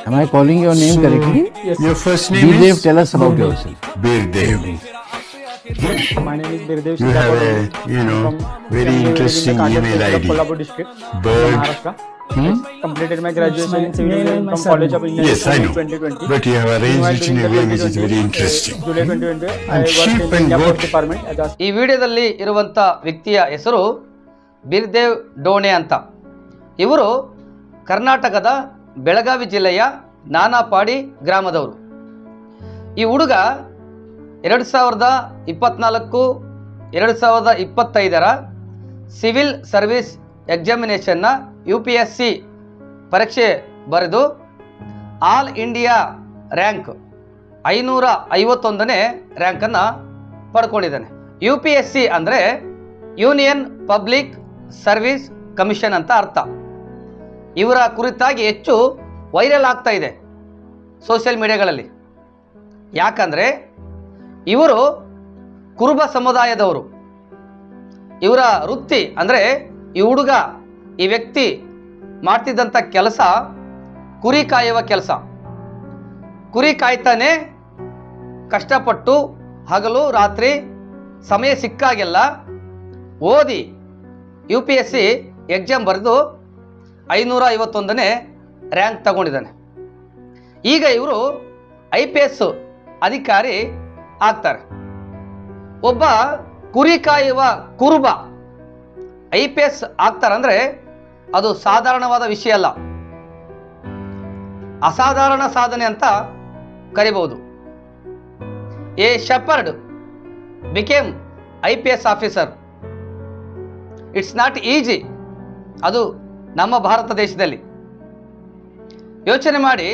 Am I calling your name correctly? Yes. Your first name Birdev, is? tell us about yourself. Birdev. My name is Birdev. You have a, very interesting email ID. Kolhapur district, Bird. Maharashtra. I completed my graduation in civil engineering from College of Engineering Yes, I know. 2020. But you have arranged it in a way which is very interesting. July 2020, I And worked sheep in and India goat. Post Department as a ಈ ವಿಡಿಯೋದಲ್ಲಿ ಇರುವಂಥ ವ್ಯಕ್ತಿಯ ಹೆಸರು ಬಿರ್ದೇವ್ ಡೋಣೆ ಅಂತ. ಇವರು ಕರ್ನಾಟಕದ ಬೆಳಗಾವಿ ಜಿಲ್ಲೆಯ ನಾನಾಪಾಡಿ ಗ್ರಾಮದವರು. ಈ ಹುಡುಗ 2024-2025 ಸಿವಿಲ್ ಸರ್ವಿಸ್ ಎಕ್ಸಾಮಿನೇಷನ್ನ UPSC ಪರೀಕ್ಷೆ ಬರೆದು ಆಲ್ ಇಂಡಿಯಾ ರ್ಯಾಂಕ್ 551ನೇ ರ್ಯಾಂಕನ್ನು ಪಡ್ಕೊಂಡಿದ್ದಾನೆ. UPSC ಅಂದರೆ ಯೂನಿಯನ್ ಪಬ್ಲಿಕ್ ಸರ್ವಿಸ್ ಕಮಿಷನ್ ಅಂತ ಅರ್ಥ. ಇವರ ಕುರಿತಾಗಿ ಹೆಚ್ಚು ವೈರಲ್ ಆಗ್ತಾ ಇದೆ ಸೋಷಿಯಲ್ ಮೀಡಿಯಾಗಳಲ್ಲಿ. ಯಾಕಂದರೆ ಇವರು ಕುರುಬ ಸಮುದಾಯದವರು. ಇವರ ವೃತ್ತಿ ಅಂದರೆ ಈ ಹುಡುಗ, ಈ ವ್ಯಕ್ತಿ ಮಾಡ್ತಿದ್ದಂಥ ಕೆಲಸ ಕುರಿ ಕಾಯುವ ಕೆಲಸ. ಕುರಿ ಕಾಯ್ತಾನೆ ಕಷ್ಟಪಟ್ಟು ಹಗಲು ರಾತ್ರಿ ಸಮಯ ಸಿಕ್ಕಾಗೆಲ್ಲ ಓದಿ UPSC ಎಕ್ಸಾಮ್ ಬರೆದು 551ನೇ ರ್ಯಾಂಕ್ ತಗೊಂಡಿದ್ದಾನೆ. ಈಗ ಇವರು IPS ಅಧಿಕಾರಿ ಆಗ್ತಾರೆ. ಒಬ್ಬ ಕುರಿ ಕಾಯುವ ಕುರುಬ IPS ಆಗ್ತಾರಂದ್ರೆ ಅದು ಸಾಧಾರಣವಾದ ವಿಷಯ ಅಲ್ಲ, ಅಸಾಧಾರಣ ಸಾಧನೆ ಅಂತ ಕರಿಬಹುದು. A shepherd became IPS officer. It's not easy. ಅದು ನಮ್ಮ ಭಾರತ ದೇಶದಲ್ಲಿ. ಯೋಚನೆ ಮಾಡಿ,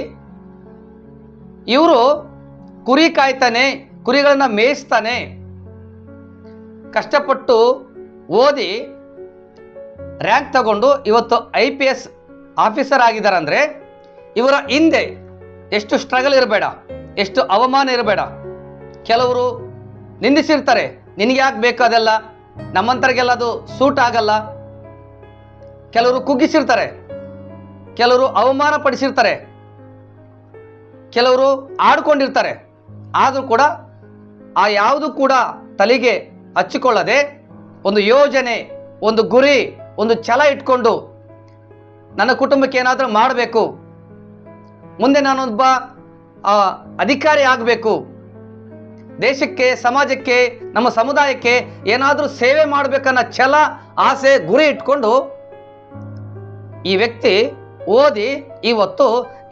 ಇವರು ಕುರಿ ಕಾಯ್ತಾನೆ, ಕುರಿಗಳನ್ನ ಮೇಯಿಸ್ತಾನೆ, ಕಷ್ಟಪಟ್ಟು ಓದಿ ರ್ಯಾಂಕ್ ತಗೊಂಡು ಇವತ್ತು IPS ಆಫೀಸರ್ ಆಗಿದ್ದಾರೆ ಅಂದರೆ ಇವರ ಹಿಂದೆ ಎಷ್ಟು ಸ್ಟ್ರಗಲ್ ಇರಬೇಡ, ಎಷ್ಟು ಅವಮಾನ ಇರಬೇಡ. ಕೆಲವರು ನಿಂದಿಸಿರ್ತಾರೆ, ನಿನಗೆ ಯಾಕೆ ಬೇಕು ಅದೆಲ್ಲ, ನಮ್ಮಂತರಿಗೆಲ್ಲ ಅದು ಸೂಟ್ ಆಗಲ್ಲ. ಕೆಲವರು ಕುಗ್ಗಿಸಿರ್ತಾರೆ, ಕೆಲವರು ಅವಮಾನ ಪಡಿಸಿರ್ತಾರೆ, ಕೆಲವರು ಆಡ್ಕೊಂಡಿರ್ತಾರೆ. ಆದರೂ ಕೂಡ ಆ ಯಾವುದು ಕೂಡ ತಲೆಗೆ ಹಚ್ಚಿಕೊಳ್ಳದೆ ಒಂದು ಯೋಜನೆ, ಒಂದು ಗುರಿ, ಒಂದು ಛಲ ಇಟ್ಕೊಂಡು ನನ್ನ ಕುಟುಂಬಕ್ಕೆ ಏನಾದರೂ ಮಾಡಬೇಕು, ಮುಂದೆ ನಾನೊಬ್ಬ ಅಧಿಕಾರಿ ಆಗಬೇಕು, ದೇಶಕ್ಕೆ, ಸಮಾಜಕ್ಕೆ, ನಮ್ಮ ಸಮುದಾಯಕ್ಕೆ ಏನಾದರೂ ಸೇವೆ ಮಾಡಬೇಕನ್ನೋ ಛಲ, ಆಸೆ, ಗುರಿ ಇಟ್ಕೊಂಡು ಈ ವ್ಯಕ್ತಿ ಓದಿ ಇವತ್ತು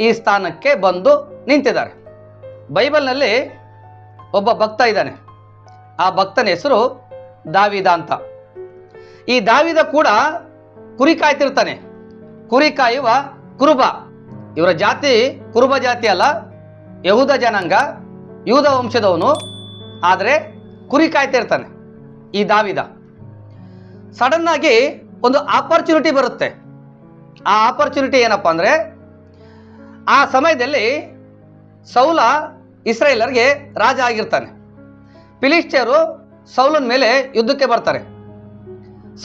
ಈ ಸ್ಥಾನಕ್ಕೆ ಬಂದು ನಿಂತಿದ್ದಾರೆ. ಬೈಬಲ್ನಲ್ಲಿ ಒಬ್ಬ ಭಕ್ತ ಇದ್ದಾನೆ. ಆ ಭಕ್ತನ ಹೆಸರು ದಾವಿದ ಅಂತ. ಈ ದಾವಿದ ಕೂಡ ಕುರಿ ಕಾಯ್ತಿರ್ತಾನೆ, ಕುರಿ ಕಾಯುವ ಕುರುಬ. ಇವರ ಜಾತಿ ಕುರುಬ ಜಾತಿ ಅಲ್ಲ, ಯಹೂದ ಜನಾಂಗ, ಯೂದ ವಂಶದವನು. ಆದರೆ ಕುರಿ ಕಾಯ್ತಿರ್ತಾನೆ ಈ ದಾವಿದ. ಸಡನ್ ಆಗಿ ಒಂದು ಆಪರ್ಚುನಿಟಿ ಬರುತ್ತೆ. ಆ ಆಪರ್ಚುನಿಟಿ ಏನಪ್ಪ ಅಂದರೆ, ಆ ಸಮಯದಲ್ಲಿ ಸೌಲ ಇಸ್ರಾಯೇಲರಿಗೆ ರಾಜ ಆಗಿರ್ತಾನೆ. ಫಿಲಿಸ್ಟಿಯರು ಸೌಲನ ಮೇಲೆ ಯುದ್ಧಕ್ಕೆ ಬರ್ತಾರೆ.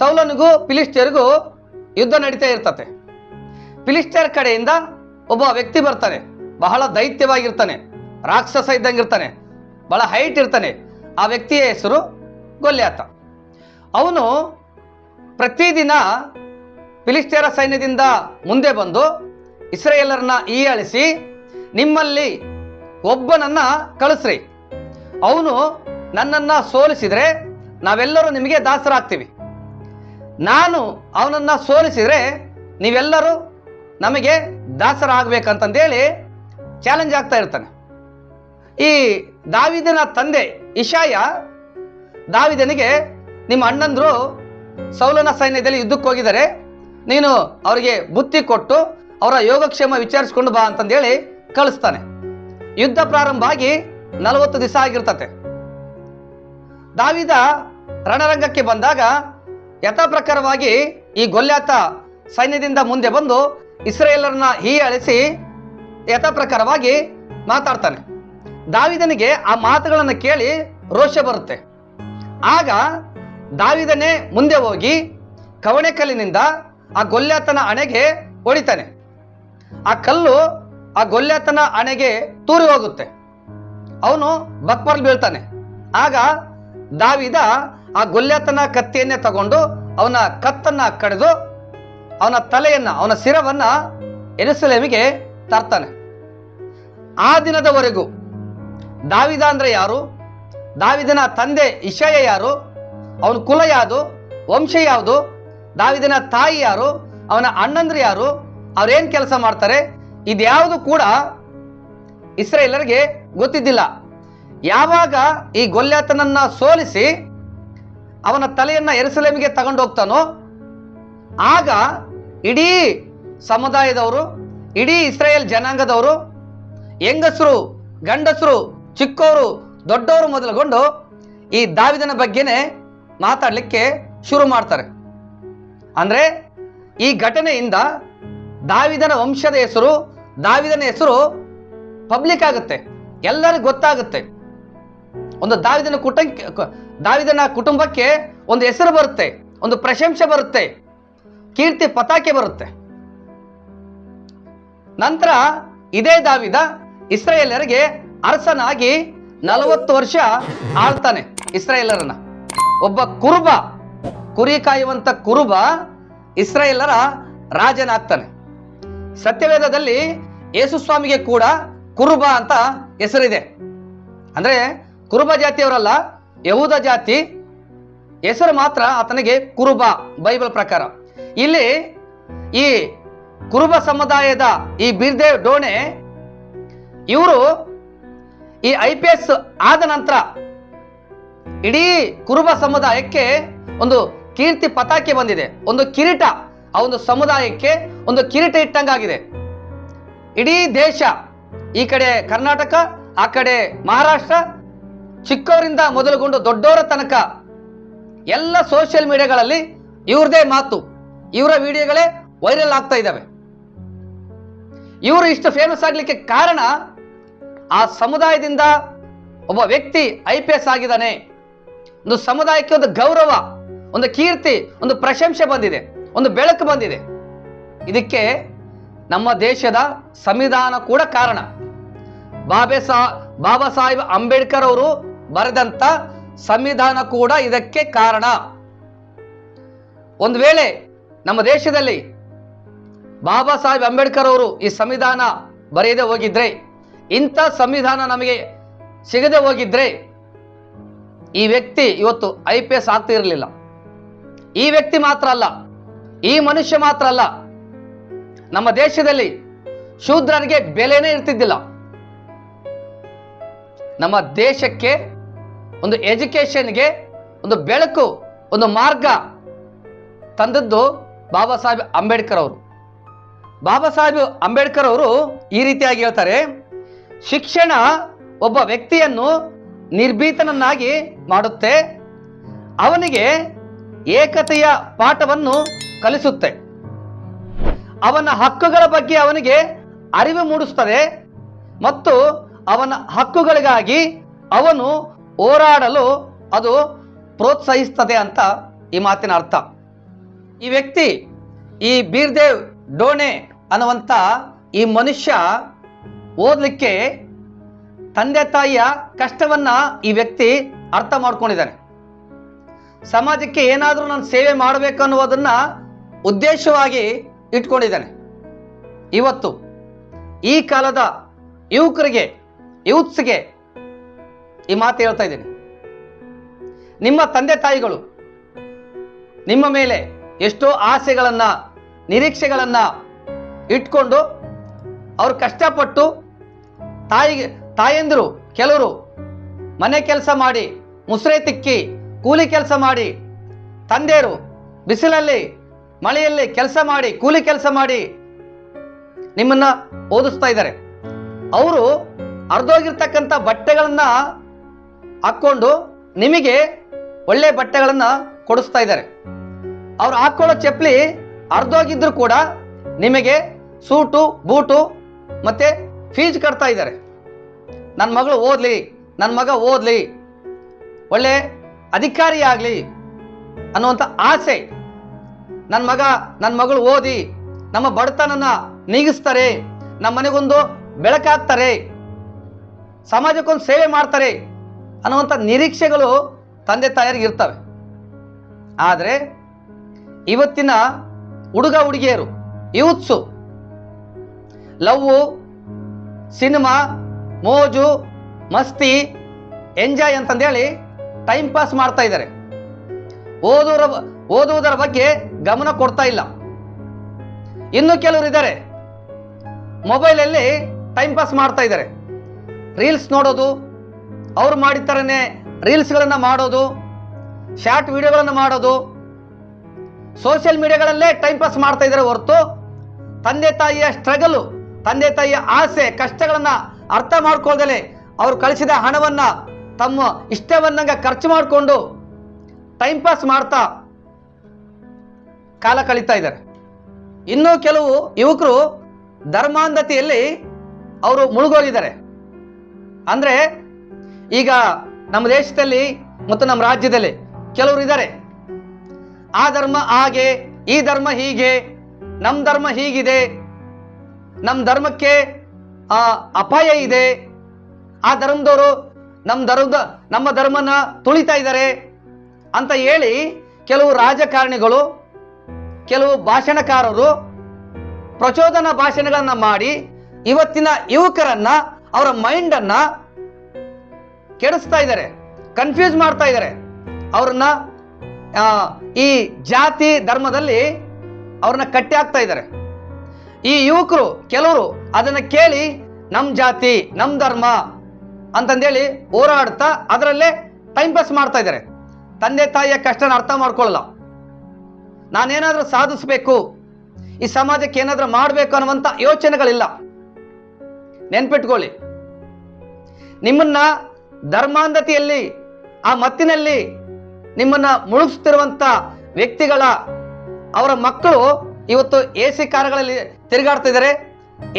ಸೌಲನಿಗೂ ಫಿಲಿಸ್ಟಿಯರಿಗೂ ಯುದ್ಧ ನಡೀತಾ ಇರ್ತತೆ. ಫಿಲಿಸ್ಟಿಯರ್ ಕಡೆಯಿಂದ ಒಬ್ಬ ವ್ಯಕ್ತಿ ಬರ್ತಾನೆ, ಬಹಳ ದೈತ್ಯವಾಗಿರ್ತಾನೆ, ರಾಕ್ಷಸ ಇದ್ದಂಗಿರ್ತಾನೆ, ಬಹಳ ಹೈಟ್ ಇರ್ತಾನೆ. ಆ ವ್ಯಕ್ತಿಯ ಹೆಸರು ಗೊಲ್ಯಾತ. ಅವನು ಪ್ರತಿದಿನ ಫಿಲಿಸ್ಟಿಯರ ಸೈನ್ಯದಿಂದ ಮುಂದೆ ಬಂದು ಇಸ್ರಾಯೇಲರನ್ನ ಹೀಯಾಳಿಸಿ, ನಿಮ್ಮಲ್ಲಿ ಒಬ್ಬನನ್ನ ಕಳಿಸ್ರಿ, ಅವನು ನನ್ನನ್ನು ಸೋಲಿಸಿದರೆ ನಾವೆಲ್ಲರೂ ನಿಮಗೆ ದಾಸರಾಗ್ತೀವಿ, ನಾನು ಅವನನ್ನು ಸೋಲಿಸಿದರೆ ನೀವೆಲ್ಲರೂ ನಮಗೆ ದಾಸರಾಗಬೇಕಂತಂದೇಳಿ ಚಾಲೆಂಜ್ ಆಗ್ತಾ ಇರ್ತಾನೆ. ಈ ದಾವಿದನ ತಂದೆ ಇಷಾಯ ದಾವಿದನಿಗೆ, ನಿಮ್ಮ ಅಣ್ಣಂದ್ರು ಸೌಲನ ಸೈನ್ಯದಲ್ಲಿ ಯುದ್ಧಕ್ಕೆ ಹೋಗಿದ್ದಾರೆ, ನೀನು ಅವರಿಗೆ ಬುತ್ತಿ ಕೊಟ್ಟು ಅವರ ಯೋಗಕ್ಷೇಮ ವಿಚಾರಿಸ್ಕೊಂಡು ಬಾ ಅಂತಂದೇಳಿ ಕಳಿಸ್ತಾನೆ. ಯುದ್ಧ ಪ್ರಾರಂಭ ಆಗಿ 40 ದಿವಸ ಆಗಿರ್ತತೆ. ದಾವಿದ ರಣರಂಗಕ್ಕೆ ಬಂದಾಗ ಯಥಾ ಪ್ರಕಾರವಾಗಿ ಈ ಗೊಲ್ಯಾತ ಸೈನ್ಯದಿಂದ ಮುಂದೆ ಬಂದು ಇಸ್ರಾಯೇಲರನ್ನ ಹೀಯಾಳಿಸಿ ಯಥಾ ಪ್ರಕಾರವಾಗಿ ಮಾತಾಡ್ತಾನೆ. ದಾವಿದನಿಗೆ ಆ ಮಾತುಗಳನ್ನು ಕೇಳಿ ರೋಷ ಬರುತ್ತೆ. ಆಗ ದಾವಿದನೇ ಮುಂದೆ ಹೋಗಿ ಕವಣೆ ಕಲ್ಲಿನಿಂದ ಆ ಗೊಲ್ಯಾತನ ಹಣೆಗೆ ಹೊಡಿತಾನೆ. ಆ ಕಲ್ಲು ಆ ಗೊಲ್ಯಾತನ ಹಣೆಗೆ ತೂರಿ ಹೋಗುತ್ತೆ. ಅವನು ಬಕ್ಮರ್ಲ್ ಬೀಳ್ತಾನೆ. ಆಗ ದಾವಿದ ಆ ಗೊಲ್ಯಾತನ ಕತ್ತಿಯನ್ನೇ ತಗೊಂಡು ಅವನ ಕತ್ತನ್ನ ಕಡಿದು ಅವನ ತಲೆಯನ್ನ, ಅವನ ಶಿರವನ್ನ ಯೆರೂಸಲೇಮಿಗೆ ತರ್ತಾನೆ. ಆ ದಿನದವರೆಗೂ ದಾವಿದ ಅಂದ್ರೆ ಯಾರು, ದಾವಿದನ ತಂದೆ ಇಷಯ ಯಾರು, ಅವನ ಕುಲ ಯಾವುದು, ವಂಶ ಯಾವುದು, ದಾವಿದನ ತಾಯಿ ಯಾರು, ಅವನ ಅಣ್ಣಂದ್ರು ಯಾರು, ಅವ್ರೇನ್ ಕೆಲಸ ಮಾಡ್ತಾರೆ, ಇದ್ಯಾವುದು ಕೂಡ ಇಸ್ರಾಯೇಲರಿಗೆ ಗೊತ್ತಿದ್ದಿಲ್ಲ. ಯಾವಾಗ ಈ ಗೊಲ್ಯಾತನನ್ನ ಸೋಲಿಸಿ ಅವನ ತಲೆಯನ್ನ ಯೆರೂಸಲೇಮಿಗೆ ತಗೊಂಡು ಹೋಗ್ತಾನೋ ಆಗ ಇಡೀ ಸಮುದಾಯದವರು, ಇಡೀ ಇಸ್ರಾಯೇಲ್ ಜನಾಂಗದವರು, ಹೆಂಗಸರು, ಗಂಡಸರು, ಚಿಕ್ಕವರು, ದೊಡ್ಡವರು ಮೊದಲುಗೊಂಡು ಈ ದಾವಿದನ ಬಗ್ಗೆನೇ ಮಾತಾಡಲಿಕ್ಕೆ ಶುರು ಮಾಡ್ತಾರೆ. ಅಂದ್ರೆ ಈ ಘಟನೆಯಿಂದ ದಾವಿದನ ವಂಶದ ಹೆಸರು, ದಾವಿದನ ಹೆಸರು ಪಬ್ಲಿಕ್ ಆಗುತ್ತೆ, ಎಲ್ಲರಿಗೂ ಗೊತ್ತಾಗುತ್ತೆ. ಒಂದು ದಾವಿದನ ಕುಟುಂಬಕ್ಕೆ ಒಂದು ಹೆಸರು ಬರುತ್ತೆ, ಒಂದು ಪ್ರಶಂಸೆ ಬರುತ್ತೆ, ಕೀರ್ತಿ ಪತಾಕೆ ಬರುತ್ತೆ. ನಂತರ ಇದೇ ದಾವಿದ ಇಸ್ರಾಯೇಲರಿಗೆ ಅರಸನಾಗಿ 40 ವರ್ಷ ಆಳ್ತಾನೆ ಇಸ್ರಾಯೇಲರನ್ನ. ಒಬ್ಬ ಕುರುಬ, ಕುರಿ ಕಾಯುವಂತ ಕುರುಬ ಇಸ್ರಾಯೇಲರ ರಾಜನಾಗ್ತಾನೆ. ಸತ್ಯವೇದದಲ್ಲಿ ಯೇಸು ಸ್ವಾಮಿಗೆ ಕೂಡ ಕುರುಬ ಅಂತ ಹೆಸರಿದೆ. ಅಂದ್ರೆ ಕುರುಬ ಜಾತಿಯವರಲ್ಲ, ಯಹೂದ ಜಾತಿ, ಹೆಸರು ಮಾತ್ರ ಆತನಿಗೆ ಕುರುಬ ಬೈಬಲ್ ಪ್ರಕಾರ. ಇಲ್ಲಿ ಈ ಕುರುಬ ಸಮುದಾಯದ ಈ ಬಿರ್ದೇವ್ ಡೋಣೆ ಇವರು ಈ IPS ಆದ ನಂತರ ಇಡೀ ಕುರುಬ ಸಮುದಾಯಕ್ಕೆ ಒಂದು ಕೀರ್ತಿ ಪತಾಕೆ ಬಂದಿದೆ, ಒಂದು ಕಿರೀಟ, ಆ ಒಂದು ಸಮುದಾಯಕ್ಕೆ ಒಂದು ಕಿರೀಟ ಇಟ್ಟಂಗಾಗಿದೆ. ಇಡೀ ದೇಶ, ಈ ಕಡೆ ಕರ್ನಾಟಕ, ಆ ಕಡೆ ಮಹಾರಾಷ್ಟ್ರ, ಚಿಕ್ಕವರಿಂದ ಮೊದಲುಗೊಂಡು ದೊಡ್ಡವರ ತನಕ ಎಲ್ಲ ಸೋಷಿಯಲ್ ಮೀಡಿಯಾಗಳಲ್ಲಿ ಇವ್ರದೇ ಮಾತು, ಇವರ ವಿಡಿಯೋಗಳೇ ವೈರಲ್ ಆಗ್ತಾ ಇದ್ದಾವೆ. ಇವರು ಇಷ್ಟು ಫೇಮಸ್ ಆಗ್ಲಿಕ್ಕೆ ಕಾರಣ ಆ ಸಮುದಾಯದಿಂದ ಒಬ್ಬ ವ್ಯಕ್ತಿ IPS ಆಗಿದ್ದಾನೆ. ಒಂದು ಸಮುದಾಯಕ್ಕೆ ಒಂದು ಗೌರವ, ಒಂದು ಕೀರ್ತಿ, ಒಂದು ಪ್ರಶಂಸೆ ಬಂದಿದೆ, ಒಂದು ಬೆಳಕು ಬಂದಿದೆ. ಇದಕ್ಕೆ ನಮ್ಮ ದೇಶದ ಸಂವಿಧಾನ ಕೂಡ ಕಾರಣ. ಬಾಬಾ ಸಾಹೇಬ್ ಅಂಬೇಡ್ಕರ್ ಅವರು ಬರೆದಂತ ಸಂವಿಧಾನ ಕೂಡ ಇದಕ್ಕೆ ಕಾರಣ. ಒಂದು ವೇಳೆ ನಮ್ಮ ದೇಶದಲ್ಲಿ ಬಾಬಾ ಸಾಹೇಬ್ ಅಂಬೇಡ್ಕರ್ ಅವರು ಈ ಸಂವಿಧಾನ ಬರೆಯದೆ ಹೋಗಿದ್ರೆ, ಇಂಥ ಸಂವಿಧಾನ ನಮಗೆ ಸಿಗದೆ ಹೋಗಿದ್ರೆ ಈ ವ್ಯಕ್ತಿ ಇವತ್ತು IPS ಆಗ್ತಿರಲಿಲ್ಲ. ಈ ವ್ಯಕ್ತಿ ಮಾತ್ರ ಅಲ್ಲ, ಈ ಮನುಷ್ಯ ಮಾತ್ರ ಅಲ್ಲ, ನಮ್ಮ ದೇಶದಲ್ಲಿ ಶೂದ್ರನಿಗೆ ಬೆಲೆನೇ ಇರ್ತಿದ್ದಿಲ್ಲ. ನಮ್ಮ ದೇಶಕ್ಕೆ ಒಂದು ಎಜುಕೇಶನ್ಗೆ ಒಂದು ಬೆಳಕು, ಒಂದು ಮಾರ್ಗ ತಂದದ್ದು ಬಾಬಾ ಸಾಹೇಬ್ ಅಂಬೇಡ್ಕರ್ ಅವರು. ಬಾಬಾ ಸಾಹೇಬ್ ಅಂಬೇಡ್ಕರ್ ಅವರು ಈ ರೀತಿಯಾಗಿ ಹೇಳ್ತಾರೆ, ಶಿಕ್ಷಣ ಒಬ್ಬ ವ್ಯಕ್ತಿಯನ್ನು ನಿರ್ಭೀತನನ್ನಾಗಿ ಮಾಡುತ್ತೆ, ಅವನಿಗೆ ಏಕತೆಯ ಪಾಠವನ್ನು ಕಲಿಸುತ್ತೆ, ಅವನ ಹಕ್ಕುಗಳ ಬಗ್ಗೆ ಅವನಿಗೆ ಅರಿವು ಮೂಡಿಸುತ್ತದೆ ಮತ್ತು ಅವನ ಹಕ್ಕುಗಳಿಗಾಗಿ ಅವನು ಹೋರಾಡಲು ಅದು ಪ್ರೋತ್ಸಾಹಿಸ್ತದೆ ಅಂತ ಈ ಮಾತಿನ ಅರ್ಥ. ಈ ವ್ಯಕ್ತಿ, ಈ ಬೀರ್ದೇವ್ ಡೋಣೆ ಅನ್ನುವಂಥ ಈ ಮನುಷ್ಯ ಓದಲಿಕ್ಕೆ ತಂದೆ ತಾಯಿಯ ಕಷ್ಟವನ್ನ ಈ ವ್ಯಕ್ತಿ ಅರ್ಥ ಮಾಡ್ಕೊಂಡಿದ್ದಾನೆ. ಸಮಾಜಕ್ಕೆ ಏನಾದರೂ ನಾನು ಸೇವೆ ಮಾಡಬೇಕು ಅನ್ನುವುದನ್ನ ಉದ್ದೇಶವಾಗಿ ಇಟ್ಕೊಂಡಿದ್ದಾನೆ. ಇವತ್ತು ಈ ಕಾಲದ ಯುವಕರಿಗೆ, ಯೂತ್ಸ್ಗೆ ಈ ಮಾತು ಹೇಳ್ತಾ ಇದ್ದೀನಿ. ನಿಮ್ಮ ತಂದೆ ತಾಯಿಗಳು ನಿಮ್ಮ ಮೇಲೆ ಎಷ್ಟೋ ಆಸೆಗಳನ್ನ, ನಿರೀಕ್ಷೆಗಳನ್ನ ಇಟ್ಕೊಂಡು ಅವರು ಕಷ್ಟಪಟ್ಟು ತಾಯಂದಿರು ಕೆಲವರು ಮನೆ ಕೆಲಸ ಮಾಡಿ, ಮುಸ್ರೆ ತಿಕ್ಕಿ ಕೂಲಿ ಕೆಲಸ ಮಾಡಿ, ತಂದೆಯರು ಬಿಸಿಲಲ್ಲಿ ಮಳೆಯಲ್ಲಿ ಕೆಲಸ ಮಾಡಿ, ಕೂಲಿ ಕೆಲಸ ಮಾಡಿ ನಿಮ್ಮನ್ನ ಓದಿಸ್ತಾ ಇದ್ದಾರೆ. ಅವರು ಅರ್ಧೋಗಿರ್ತಕ್ಕಂಥ ಬಟ್ಟೆಗಳನ್ನ ಹಾಕೊಂಡು ನಿಮಗೆ ಒಳ್ಳೆ ಬಟ್ಟೆಗಳನ್ನ ಕೊಡಿಸ್ತಾ ಇದ್ದಾರೆ. ಅವ್ರು ಹಾಕೊಳ್ಳೋ ಚಪ್ಪಲಿ ಅರ್ಧೋಗಿದ್ರು ಕೂಡ ನಿಮಗೆ ಸೂಟು, ಬೂಟು ಮತ್ತೆ ಫೀಸ್ ಕಟ್ತಾ ಇದ್ದಾರೆ. ನನ್ನ ಮಗಳು ಓದ್ಲಿ, ನನ್ನ ಮಗ ಓದ್ಲಿ, ಒಳ್ಳೆ ಅಧಿಕಾರಿ ಆಗಲಿ ಅನ್ನುವಂಥ ಆಸೆ. ನನ್ನ ಮಗಳು ಓದಿ ನಮ್ಮ ಬಡತನನ ನೀಗಿಸ್ತಾರೆ, ನಮ್ಮ ಮನೆಗೊಂದು ಬೆಳಕಾಗ್ತಾರೆ, ಸಮಾಜಕ್ಕೊಂದು ಸೇವೆ ಮಾಡ್ತಾರೆ ಅನ್ನುವಂಥ ನಿರೀಕ್ಷೆಗಳು ತಂದೆ ತಾಯರಿಗೆ ಇರ್ತವೆ. ಆದರೆ ಇವತ್ತಿನ ಹುಡುಗ ಹುಡುಗಿಯರು, ಯೂತ್ಸು, ಲವ್ವು, ಸಿನಿಮಾ, ಮೋಜು, ಮಸ್ತಿ, ಎಂಜಾಯ್ ಅಂತಂದೇಳಿ ಟೈಮ್ ಪಾಸ್ ಮಾಡ್ತಾ ಇದ್ದಾರೆ. ಓದುವುದರ ಬಗ್ಗೆ ಗಮನ ಕೊಡ್ತಾ ಇಲ್ಲ. ಇನ್ನು ಕೆಲವರು ಇದ್ದಾರೆ, ಮೊಬೈಲಲ್ಲಿ ಟೈಮ್ ಪಾಸ್ ಮಾಡ್ತಾ ಇದ್ದಾರೆ. ರೀಲ್ಸ್ ನೋಡೋದು, ಅವ್ರು ಮಾಡಿದ ರೀಲ್ಸ್ಗಳನ್ನು ಮಾಡೋದು, ಶಾರ್ಟ್ ವಿಡಿಯೋಗಳನ್ನು ಮಾಡೋದು, ಸೋಷಿಯಲ್ ಮೀಡಿಯಾಗಳಲ್ಲೇ ಟೈಮ್ ಪಾಸ್ ಮಾಡ್ತಾ ಇದ್ದಾರೆ ಹೊರತು ತಂದೆ ತಾಯಿಯ ಸ್ಟ್ರಗಲು, ತಂದೆ ತಾಯಿಯ ಆಸೆ ಕಷ್ಟಗಳನ್ನು ಅರ್ಥ ಮಾಡ್ಕೊಳ್ದಲೆ ಅವರು ಕಳಿಸಿದ ಹಣವನ್ನ ತಮ್ಮ ಇಷ್ಟವನ್ನಂಗ ಖರ್ಚು ಮಾಡಿಕೊಂಡು ಟೈಮ್ ಪಾಸ್ ಮಾಡ್ತಾ ಕಾಲ ಕಳೀತಾ ಇದ್ದಾರೆ. ಇನ್ನೂ ಕೆಲವು ಯುವಕರು ಧರ್ಮಾಂಧತೆಯಲ್ಲಿ ಅವರು ಮುಳುಗೋಗಿದ್ದಾರೆ. ಅಂದ್ರೆ ಈಗ ನಮ್ಮ ದೇಶದಲ್ಲಿ ಮತ್ತು ನಮ್ಮ ರಾಜ್ಯದಲ್ಲಿ ಕೆಲವರು ಇದ್ದಾರೆ, ಆ ಧರ್ಮ ಹಾಗೆ, ಈ ಧರ್ಮ ಹೀಗೆ, ನಮ್ಮ ಧರ್ಮ ಹೀಗಿದೆ, ನಮ್ಮ ಧರ್ಮಕ್ಕೆ ಅಪಾಯ ಇದೆ, ಆ ಧರ್ಮದವರು ನಮ್ಮ ಧರ್ಮನ ತುಳಿತಾ ಇದ್ದಾರೆ ಅಂತ ಹೇಳಿ ಕೆಲವು ರಾಜಕಾರಣಿಗಳು, ಕೆಲವು ಭಾಷಣಕಾರರು ಪ್ರಚೋದನಾ ಭಾಷಣಗಳನ್ನ ಮಾಡಿ ಇವತ್ತಿನ ಯುವಕರನ್ನ, ಅವರ ಮೈಂಡನ್ನ ಕೆಡಿಸ್ತಾ ಇದ್ದಾರೆ, ಕನ್ಫ್ಯೂಸ್ ಮಾಡ್ತಾ ಇದ್ದಾರೆ. ಅವ್ರನ್ನ ಈ ಜಾತಿ ಧರ್ಮದಲ್ಲಿ ಅವ್ರನ್ನ ಕಟ್ಟಿ ಹಾಕ್ತಾ ಇದ್ದಾರೆ. ಈ ಯುವಕರು ಕೆಲವರು ಅದನ್ನ ಕೇಳಿ ನಮ್ಮ ಜಾತಿ, ನಮ್ಮ ಧರ್ಮ ಅಂತಂದೇಳಿ ಹೋರಾಡ್ತಾ ಅದರಲ್ಲೇ ಟೈಮ್ ಪಾಸ್ ಮಾಡ್ತಾ ಇದ್ದಾರೆ. ತಂದೆ ತಾಯಿಯ ಕಷ್ಟನ ಅರ್ಥ ಮಾಡ್ಕೊಳ್ಳಲ್ಲ. ನಾನೇನಾದ್ರೂ ಸಾಧಿಸಬೇಕು, ಈ ಸಮಾಜಕ್ಕೆ ಏನಾದ್ರೂ ಮಾಡಬೇಕು ಅನ್ನುವಂಥ ಯೋಚನೆಗಳಿಲ್ಲ. ನೆನ್ಪಿಟ್ಕೊಳ್ಳಿ, ನಿಮ್ಮನ್ನ ಧರ್ಮಾಂಧತೆಯಲ್ಲಿ, ಆ ಮತ್ತಿನಲ್ಲಿ ನಿಮ್ಮನ್ನ ಮುಳುಗಿಸ್ತಿರುವಂತ ವ್ಯಕ್ತಿಗಳ ಅವರ ಮಕ್ಕಳು ಇವತ್ತು AC ಕಾರುಗಳಲ್ಲಿ ತಿರುಗಾಡ್ತಾ ಇದ್ದಾರೆ,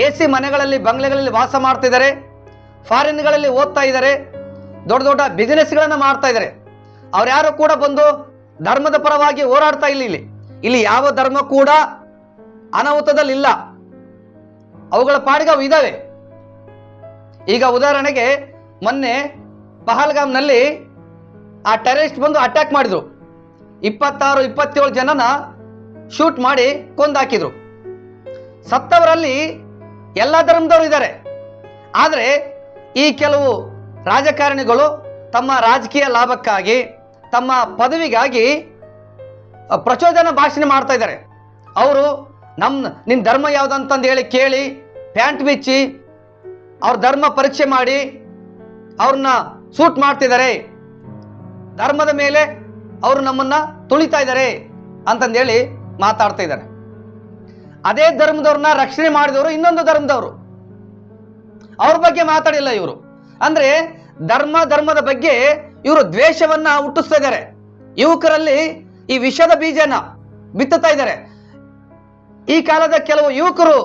AC ಮನೆಗಳಲ್ಲಿ, ಬಂಗ್ಲೆಗಳಲ್ಲಿ ವಾಸ ಮಾಡ್ತಾ ಇದ್ದಾರೆ, ಫಾರಿನ್ಗಳಲ್ಲಿ ಓದ್ತಾ ಇದ್ದಾರೆ, ದೊಡ್ಡ ದೊಡ್ಡ ಬಿಸಿನೆಸ್ಗಳನ್ನು ಮಾಡ್ತಾ ಇದ್ದಾರೆ. ಅವ್ರು ಯಾರು ಕೂಡ ಬಂದು ಧರ್ಮದ ಪರವಾಗಿ ಹೋರಾಡ್ತಾ ಇಲ್ಲ. ಇಲ್ಲಿ ಯಾವ ಧರ್ಮ ಕೂಡ ಅನಾಹುತದಲ್ಲಿಲ್ಲ, ಅವುಗಳ ಪಾಡಿಗೆ ಅವು ಇದಾವೆ. ಈಗ ಉದಾಹರಣೆಗೆ ಮೊನ್ನೆ ಪಹಲ್ಗಾಮ್ನಲ್ಲಿ ಆ ಟೆರರಿಸ್ಟ್ ಬಂದು ಅಟ್ಯಾಕ್ ಮಾಡಿದ್ರು. 26-27 ಜನನ ಶೂಟ್ ಮಾಡಿ ಕೊಂದಾಕಿದ್ರು. ಸತ್ತವರಲ್ಲಿ ಎಲ್ಲ ಧರ್ಮದವರು ಇದ್ದಾರೆ. ಆದರೆ ಈ ಕೆಲವು ರಾಜಕಾರಣಿಗಳು ತಮ್ಮ ರಾಜಕೀಯ ಲಾಭಕ್ಕಾಗಿ, ತಮ್ಮ ಪದವಿಗಾಗಿ ಪ್ರಚೋದನಾ ಭಾಷಣ ಮಾಡ್ತಾ ಇದ್ದಾರೆ. ಅವರು ನಿನ್ನ ಧರ್ಮ ಯಾವುದಂತಂದು ಹೇಳಿ ಕೇಳಿ ಪ್ಯಾಂಟ್ ಬಿಚ್ಚಿ ಅವ್ರ ಧರ್ಮ ಪರೀಕ್ಷೆ ಮಾಡಿ ಅವ್ರನ್ನ ಶೂಟ್ ಮಾಡ್ತಿದ್ದಾರೆ. ಧರ್ಮದ ಮೇಲೆ ಅವರು ನಮ್ಮನ್ನ ತುಳಿತಾ ಇದ್ದಾರೆ ಅಂತಂದೇಳಿ ಮಾತಾಡ್ತಾ ಇದ್ದಾರೆ. ಅದೇ ಧರ್ಮದವ್ರನ್ನ ರಕ್ಷಣೆ ಮಾಡಿದವರು ಇನ್ನೊಂದು ಧರ್ಮದವರು, ಅವ್ರ ಬಗ್ಗೆ ಮಾತಾಡಿಲ್ಲ ಇವರು. ಅಂದ್ರೆ ಧರ್ಮದ ಬಗ್ಗೆ ಇವರು ದ್ವೇಷವನ್ನ ಹುಟ್ಟಿಸ್ತಾ ಇದ್ದಾರೆ. ಯುವಕರಲ್ಲಿ ಈ ವಿಷದ ಬೀಜನ ಬಿತ್ತುತ್ತಾ ಇದ್ದಾರೆ. ಈ ಕಾಲದ ಕೆಲವು ಯುವಕರು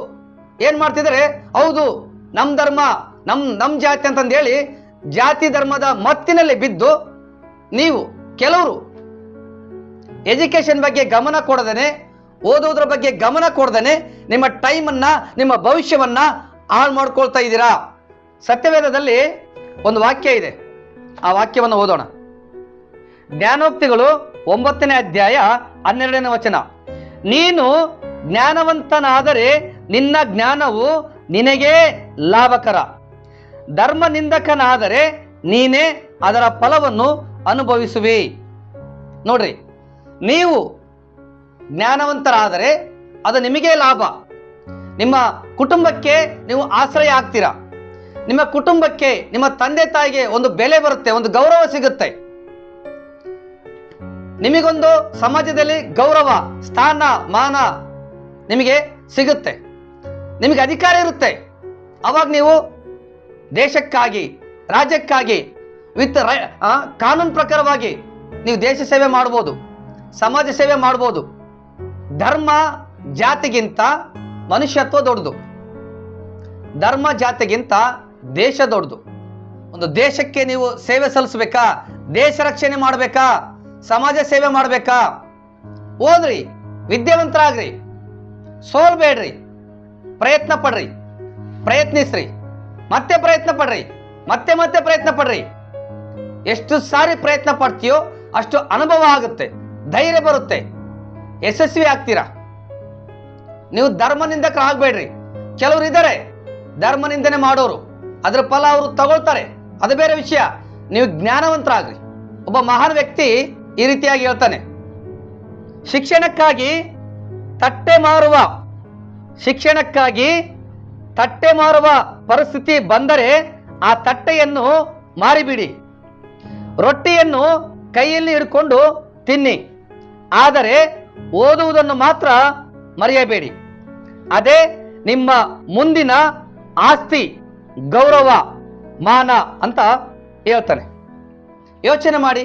ಏನ್ ಮಾಡ್ತಿದ್ದಾರೆ, ಹೌದು ನಮ್ಮ ಧರ್ಮ, ನಮ್ ಜಾತಿ ಅಂತಂದೇಳಿ ಜಾತಿ ಧರ್ಮದ ಮತ್ತಿನಲ್ಲಿ ಬಿದ್ದು ನೀವು ಕೆಲವರು ಎಜುಕೇಶನ್ ಬಗ್ಗೆ ಗಮನ ಕೊಡದೇನೆ, ಓದೋದ್ರ ಬಗ್ಗೆ ಗಮನ ಕೊಡದೇನೆ ನಿಮ್ಮ ಟೈಮನ್ನ, ನಿಮ್ಮ ಭವಿಷ್ಯವನ್ನ ಹಾಳು ಮಾಡ್ಕೊಳ್ತಾ ಇದ್ದೀರಾ. ಸತ್ಯವೇದದಲ್ಲಿ ಒಂದು ವಾಕ್ಯ ಇದೆ, ಆ ವಾಕ್ಯವನ್ನು ಓದೋಣ. ಜ್ಞಾನೋಕ್ತಿಗಳು 9ನೇ ಅಧ್ಯಾಯ 12ನೇ ವಚನ. ನೀನು ಜ್ಞಾನವಂತನಾದರೆ ನಿನ್ನ ಜ್ಞಾನವು ನಿನಗೇ ಲಾಭಕರ, ಧರ್ಮ ನಿಂದಕನಾದರೆ ನೀನೇ ಅದರ ಫಲವನ್ನು ಅನುಭವಿಸುವಿ. ನೋಡ್ರಿ, ನೀವು ಜ್ಞಾನವಂತರಾದರೆ ಅದು ನಿಮಗೇ ಲಾಭ. ನಿಮ್ಮ ಕುಟುಂಬಕ್ಕೆ ನೀವು ಆಶ್ರಯ ಆಗ್ತೀರಾ. ನಿಮ್ಮ ಕುಟುಂಬಕ್ಕೆ, ನಿಮ್ಮ ತಂದೆ ತಾಯಿಗೆ ಒಂದು ಬೆಲೆ ಬರುತ್ತೆ, ಒಂದು ಗೌರವ ಸಿಗುತ್ತೆ. ನಿಮಗೊಂದು ಸಮಾಜದಲ್ಲಿ ಗೌರವ, ಸ್ಥಾನ, ಮಾನ ನಿಮಗೆ ಸಿಗುತ್ತೆ, ನಿಮಗೆ ಅಧಿಕಾರ ಇರುತ್ತೆ. ಅವಾಗ ನೀವು ದೇಶಕ್ಕಾಗಿ, ರಾಜ್ಯಕ್ಕಾಗಿ ವಿತ್ ಕಾನೂನು ಪ್ರಕಾರವಾಗಿ ನೀವು ದೇಶ ಸೇವೆ ಮಾಡ್ಬೋದು, ಸಮಾಜ ಸೇವೆ ಮಾಡ್ಬೋದು. ಧರ್ಮ ಜಾತಿಗಿಂತ ಮನುಷ್ಯತ್ವ ದೊಡ್ಡದು, ಧರ್ಮ ಜಾತಿಗಿಂತ ದೇಶ ದೊಡ್ಡದು. ಒಂದು ದೇಶಕ್ಕೆ ನೀವು ಸೇವೆ ಸಲ್ಲಿಸಬೇಕಾ, ದೇಶ ರಕ್ಷಣೆ ಮಾಡಬೇಕಾ, ಸಮಾಜ ಸೇವೆ ಮಾಡಬೇಕಾ, ಓದ್ರಿ, ವಿದ್ಯಾವಂತರಾಗ್ರಿ, ಸೋಲ್ಬೇಡ್ರಿ, ಪ್ರಯತ್ನ ಪಡ್ರಿ, ಪ್ರಯತ್ನಿಸ್ರಿ. ಮತ್ತೆ ಪ್ರಯತ್ನ ಪಡ್ರಿ, ಮತ್ತೆ ಮತ್ತೆ ಪ್ರಯತ್ನ ಪಡ್ರಿ. ಎಷ್ಟು ಸಾರಿ ಪ್ರಯತ್ನ ಪಡ್ತೀಯೋ ಅಷ್ಟು ಅನುಭವ ಆಗುತ್ತೆ, ಧೈರ್ಯ ಬರುತ್ತೆ, ಯಶಸ್ವಿ ಆಗ್ತೀರಾ. ನೀವು ಧರ್ಮನಿಂದಕರು ಆಗ್ಬೇಡ್ರಿ. ಕೆಲವರು ಇದ್ದಾರೆ ಧರ್ಮನಿಂದನೆ ಮಾಡೋರು, ಅದರ ಫಲ ಅವರು ತಗೊಳ್ತಾರೆ, ಅದು ಬೇರೆ ವಿಷಯ. ನೀವು ಜ್ಞಾನವಂತರಾಗ್ರಿ. ಒಬ್ಬ ಮಹಾನ್ ವ್ಯಕ್ತಿ ಈ ರೀತಿಯಾಗಿ ಹೇಳ್ತಾನೆ, ಶಿಕ್ಷಣಕ್ಕಾಗಿ ತಟ್ಟೆ ಮಾರುವ ಪರಿಸ್ಥಿತಿ ಬಂದರೆ ಆ ತಟ್ಟೆಯನ್ನು ಮಾರಿಬಿಡಿ, ರೊಟ್ಟಿಯನ್ನು ಕೈಯಲ್ಲಿ ಹಿಡ್ಕೊಂಡು ತಿನ್ನಿ, ಆದರೆ ಓದುವುದನ್ನು ಮಾತ್ರ ಮರೆಯಬೇಡಿ. ಅದೇ ನಿಮ್ಮ ಮುಂದಿನ ಆಸ್ತಿ, ಗೌರವ, ಮಾನ ಅಂತ ಹೇಳ್ತಾನೆ. ಯೋಚನೆ ಮಾಡಿ.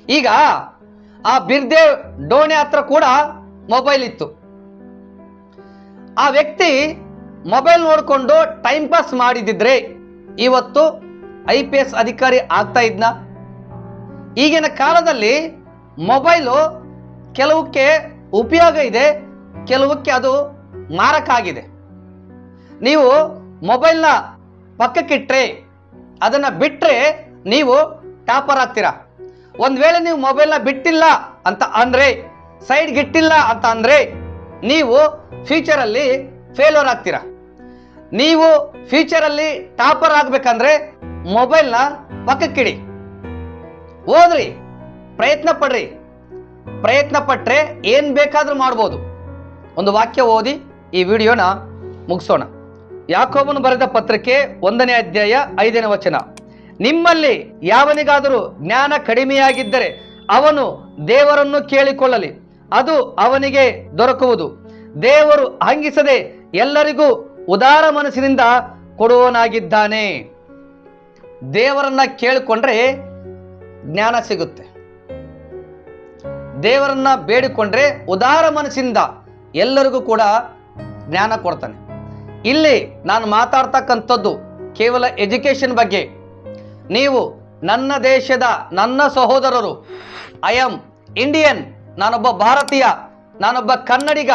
ಈಗ ಆ ಬಿರ್ದೇವ್ ಡೋಣೆ ಹತ್ರ ಕೂಡ ಮೊಬೈಲ್ ಇತ್ತು. ಆ ವ್ಯಕ್ತಿ ಮೊಬೈಲ್ ನೋಡಿಕೊಂಡು ಟೈಮ್ ಪಾಸ್ ಮಾಡಿದಿದ್ರೆ ಇವತ್ತು IPS ಅಧಿಕಾರಿ ಆಗ್ತಾ ಇದ್ನ? ಈಗಿನ ಕಾಲದಲ್ಲಿ ಮೊಬೈಲು ಕೆಲವಕ್ಕೆ ಉಪಯೋಗ ಇದೆ, ಕೆಲವಕ್ಕೆ ಅದು ಮಾರಕ ಆಗಿದೆ. ನೀವು ಮೊಬೈಲ್ನ ಪಕ್ಕಕ್ಕಿಟ್ರೆ, ಅದನ್ನ ಬಿಟ್ರೆ ನೀವು ಟಾಪರ್ ಆಗ್ತೀರಾ. ಒಂದ್ ವೇಳೆ ನೀವು ಮೊಬೈಲ್ನ ಬಿಟ್ಟಿಲ್ಲ ಅಂತ ಅಂದ್ರೆ, ಸೈಡ್ಗಿಟ್ಟಿಲ್ಲ ಅಂತ ಅಂದ್ರೆ, ನೀವು ಫ್ಯೂಚರಲ್ಲಿ ಫೇಲ್ಯೂರ್ ಆಗ್ತೀರಾ. ನೀವು ಫ್ಯೂಚರಲ್ಲಿ ಟಾಪರ್ ಆಗ್ಬೇಕಂದ್ರೆ ಮೊಬೈಲ್ನ ಪಕ್ಕಕ್ಕಿಡಿ, ಓದ್ರಿ, ಪ್ರಯತ್ನ ಪಡ್ರಿ. ಪ್ರಯತ್ನ ಪಟ್ರೆ ಏನ್ ಬೇಕಾದ್ರೂ ಮಾಡ್ಬೋದು. ಒಂದು ವಾಕ್ಯ ಓದಿ ಈ ವಿಡಿಯೋನ ಮುಗಿಸೋಣ. ಯಾಕೋಬನು ಬರೆದ ಪತ್ರಿಕೆ 1ನೇ ಅಧ್ಯಾಯ 5ನೇ ವಚನ. ನಿಮ್ಮಲ್ಲಿ ಯಾವನಿಗಾದರೂ ಜ್ಞಾನ ಕಡಿಮೆಯಾಗಿದ್ದರೆ ಅವನು ದೇವರನ್ನು ಕೇಳಿಕೊಳ್ಳಲಿ, ಅದು ಅವನಿಗೆ ದೊರಕುವುದು. ದೇವರು ಹಂಗಿಸದೆ ಎಲ್ಲರಿಗೂ ಉದಾರ ಮನಸ್ಸಿನಿಂದ ಕೊಡುವನಾಗಿದ್ದಾನೆ. ದೇವರನ್ನ ಕೇಳಿಕೊಂಡ್ರೆ ಜ್ಞಾನ ಸಿಗುತ್ತೆ. ದೇವರನ್ನ ಬೇಡಿಕೊಂಡ್ರೆ ಉದಾರ ಮನಸ್ಸಿಂದ ಎಲ್ಲರಿಗೂ ಕೂಡ ಜ್ಞಾನ ಕೊಡ್ತಾನೆ. ಇಲ್ಲಿ ನಾನು ಮಾತಾಡ್ತಕ್ಕಂಥದ್ದು ಕೇವಲ ಎಜುಕೇಶನ್ ಬಗ್ಗೆ. ನೀವು ನನ್ನ ದೇಶದ ನನ್ನ ಸಹೋದರರು, ಐ ಆಮ್ ಇಂಡಿಯನ್, ನಾನೊಬ್ಬ ಭಾರತೀಯ, ನಾನೊಬ್ಬ Kannadiga.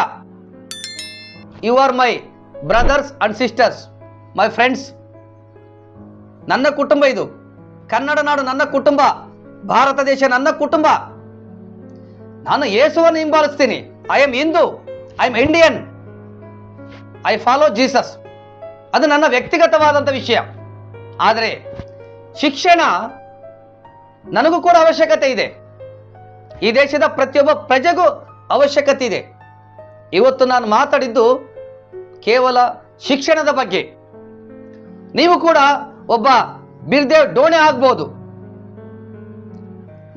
You are my brothers and sisters, my friends. ನನ್ನ ಕುಟುಂಬ ಇದು. ಕನ್ನಡ ನಾಡು ನನ್ನ ಕುಟುಂಬ, ಭಾರತ ದೇಶ ನನ್ನ ಕುಟುಂಬ. ನಾನು ಯೇಸುವನ್ನು ಹಿಂಬಾಲಿಸ್ತೀನಿ. I am Hindu, I am Indian, I follow Jesus. ಅದು ನನ್ನ ವ್ಯಕ್ತಿಗತವಾದಂಥ ವಿಷಯ. ಆದರೆ ಶಿಕ್ಷಣ ನನಗೂ ಕೂಡ ಅವಶ್ಯಕತೆ ಇದೆ. ಈ ದೇಶದ ಪ್ರತಿಯೊಬ್ಬ ಪ್ರಜೆಗೂ ಅವಶ್ಯಕತೆ ಇದೆ. ಇವತ್ತು ನಾನು ಮಾತಾಡಿದ್ದು ಕೇವಲ ಶಿಕ್ಷಣದ ಬಗ್ಗೆ. ನೀವು ಕೂಡ ಒಬ್ಬ ಬಿರ್ದೇವ್ ಡೋಣೆ ಆಗ್ಬೋದು,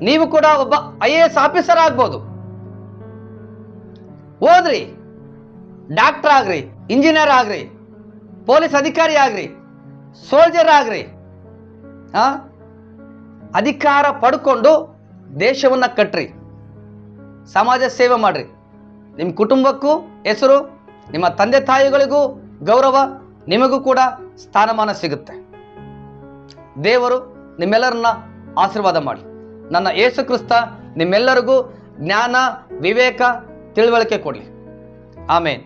ನೀವು ಕೂಡ ಒಬ್ಬ IAS ಆಫೀಸರ್ ಆಗ್ಬೋದು. ಓದ್ರಿ, ಡಾಕ್ಟರ್ ಆಗ್ರಿ, ಇಂಜಿನಿಯರ್ ಆಗ್ರಿ, ಪೊಲೀಸ್ ಅಧಿಕಾರಿ ಆಗ್ರಿ, ಸೋಲ್ಜರ್ ಆಗ್ರಿ. ಅಧಿಕಾರ ಪಡ್ಕೊಂಡು ದೇಶವನ್ನ ಕಟ್ರಿ, ಸಮಾಜ ಸೇವೆ ಮಾಡ್ರಿ. ನಿಮ್ಮ ಕುಟುಂಬಕ್ಕೂ ಹೆಸರು, ನಿಮ್ಮ ತಂದೆ ತಾಯಿಗಳಿಗೂ ಗೌರವ, ನಿಮಗೂ ಕೂಡ ಸ್ಥಾನಮಾನ ಸಿಗುತ್ತೆ. ದೇವರು ನಿಮ್ಮೆಲ್ಲರನ್ನ ಆಶೀರ್ವಾದ ಮಾಡಿ. ನನ್ನ ಯೇಸು ಕ್ರಿಸ್ತ ನಿಮ್ಮೆಲ್ಲರಿಗೂ ಜ್ಞಾನ, ವಿವೇಕ, ತಿಳುವಳಿಕೆ ಕೊಡಲಿ. ಆಮೇನ್.